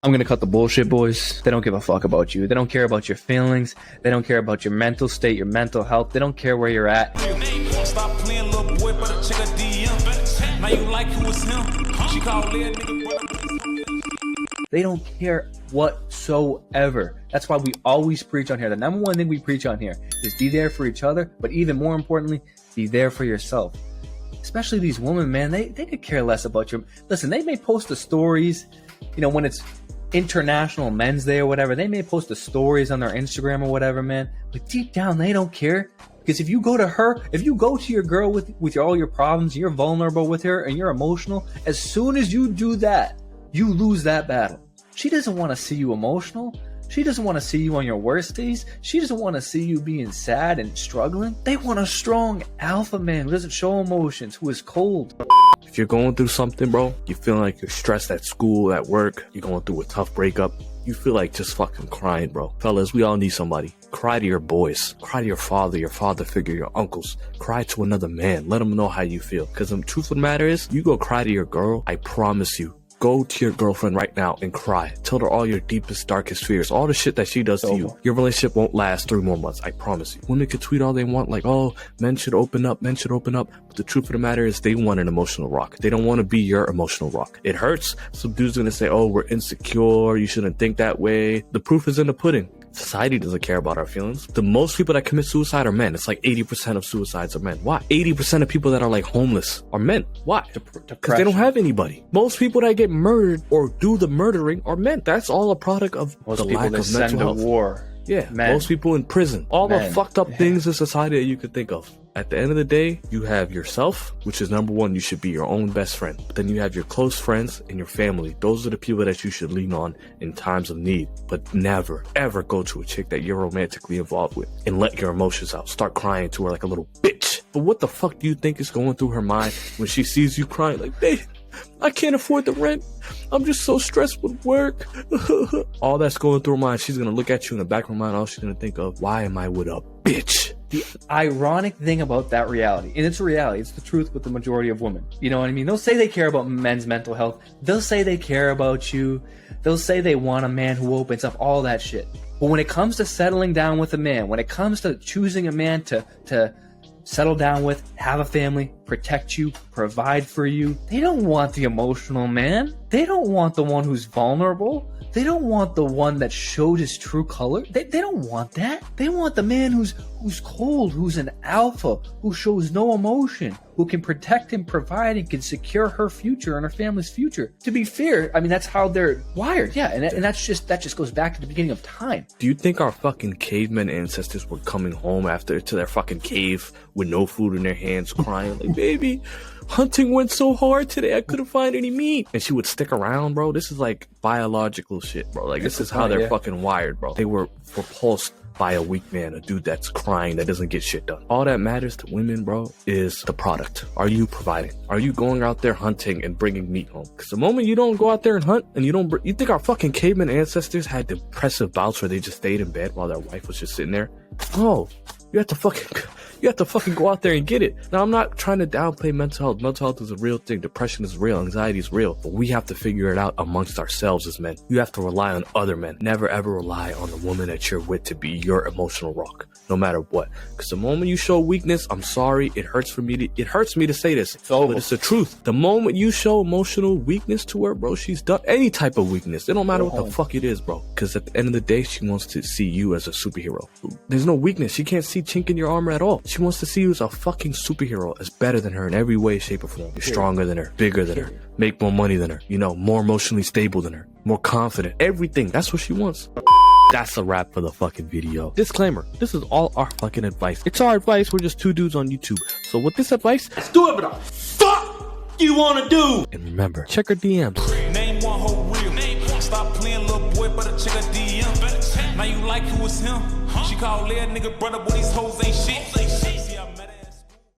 I'm gonna cut the bullshit, boys. They don't give a fuck about you. They don't care about your feelings. They don't care about your mental state, your mental health. They don't care where you're at. Stop playing, little boy, better check a DM. Now you like who was him. She called Lil nigga brother. They don't care whatsoever. That's why we always preach on here. The number one thing we preach on here is be there for each other, but even more importantly, be there for yourself. Especially these women, man, they could care less about your... Listen, they may post the stories, you know, when it's International Men's Day or whatever, they may post the stories on their Instagram or whatever, man, but deep down, they don't care. Because if you go to her, if you go to your girl with all your problems, you're vulnerable with her and you're emotional, as soon as you do that, you lose that battle. She doesn't want to see you emotional. She doesn't want to see you on your worst days. She doesn't want to see you being sad and struggling. They want a strong alpha man who doesn't show emotions, who is cold. If you're going through something, bro, you feel like you're stressed at school, at work, you're going through a tough breakup, you feel like just fucking crying, bro. Fellas, we all need somebody. Cry to your boys. Cry to your father figure, your uncles. Cry to another man. Let them know how you feel. Because the truth of the matter is, you go cry to your girl, I promise you, go to your girlfriend right now and cry. Tell her all your deepest, darkest fears, all the shit that she does to you. Your relationship won't last 3 more months, I promise you. Women can tweet all they want, like, oh, men should open up. But the truth of the matter is, they want an emotional rock. They don't want to be your emotional rock. It hurts. Some dude's gonna say, oh, we're insecure, you shouldn't think that way. The proof is in the pudding. Society doesn't care about our feelings. The most people that commit suicide are men. It's like 80% of suicides are men. Why? 80% of people that are like homeless are men. Why? Because they don't have anybody. Most people that get murdered or do the murdering are men. That's all a product of the lack of mental health. War. Yeah, men. Most people in prison. All the Men. fucked up things in society that you could think of. At the end of the day, you have yourself, which is number one. You should be your own best friend. But then you have your close friends and your family. Those are the people that you should lean on in times of need. But never, ever go to a chick that you're romantically involved with and let your emotions out. Start crying to her like a little bitch. But what the fuck do you think is going through her mind when she sees you crying like, babe, I can't afford the rent. I'm just so stressed with work. All that's going through her mind, she's going to look at you in the back of her mind. All she's going to think of, why am I with a bitch? The ironic thing about that reality, and it's a reality, it's the truth with the majority of women. You know what I mean? They'll say they care about men's mental health. They'll say they care about you. They'll say they want a man who opens up, all that shit. But when it comes to settling down with a man, when it comes to choosing a man to settle down with, have a family, protect you, provide for you, they don't want the emotional man. They don't want the one who's vulnerable. They don't want the one that showed his true color. They don't want that. They want the man who's cold, who's an alpha, who shows no emotion, who can protect and provide and can secure her future and her family's future. To be fair, I mean, that's how they're wired. Yeah, and that just goes back to the beginning of time. Do you think our fucking caveman ancestors were coming home to their fucking cave with no food in their hands, crying like, baby, hunting went so hard today, I couldn't find any meat? And she would stick around, bro. This is like biological shit, bro. Like, this is how they're fucking wired, bro. They were repulsed by a weak man, a dude that's crying, that doesn't get shit done. All that matters to women, bro, is the product. Are you providing? Are you going out there hunting and bringing meat home? Because the moment you don't go out there and hunt, and you think our fucking caveman ancestors had depressive bouts where they just stayed in bed while their wife was just sitting there? No. You have to fucking go out there and get it. Now, I'm not trying to downplay mental health. Mental health is a real thing. Depression is real. Anxiety is real. But we have to figure it out amongst ourselves as men. You have to rely on other men. Never ever rely on the woman that you're with to be your emotional rock, no matter what. Because the moment you show weakness, I'm sorry, it hurts me to say this, but it's the truth. The moment you show emotional weakness to her, bro, she's done. Any type of weakness. It don't matter what the fuck it is, bro. Because at the end of the day, she wants to see you as a superhero. There's no weakness. She can't see chink in your armor at all. She wants to see you as a fucking superhero, as better than her in every way, shape, or form. You're stronger than her, bigger than her, make more money than her, more emotionally stable than her, more confident. Everything. That's what she wants. That's a wrap for the fucking video. Disclaimer, this is all our fucking advice. It's our advice. We're just two dudes on YouTube. So with this advice, Let's do it, but the fuck you wanna do? and remember, check her DMs. Name one whole real. Stop playing, little boy, better check a DM. Now you like who was him. She called Lil nigga brother, but these hoes ain't shit.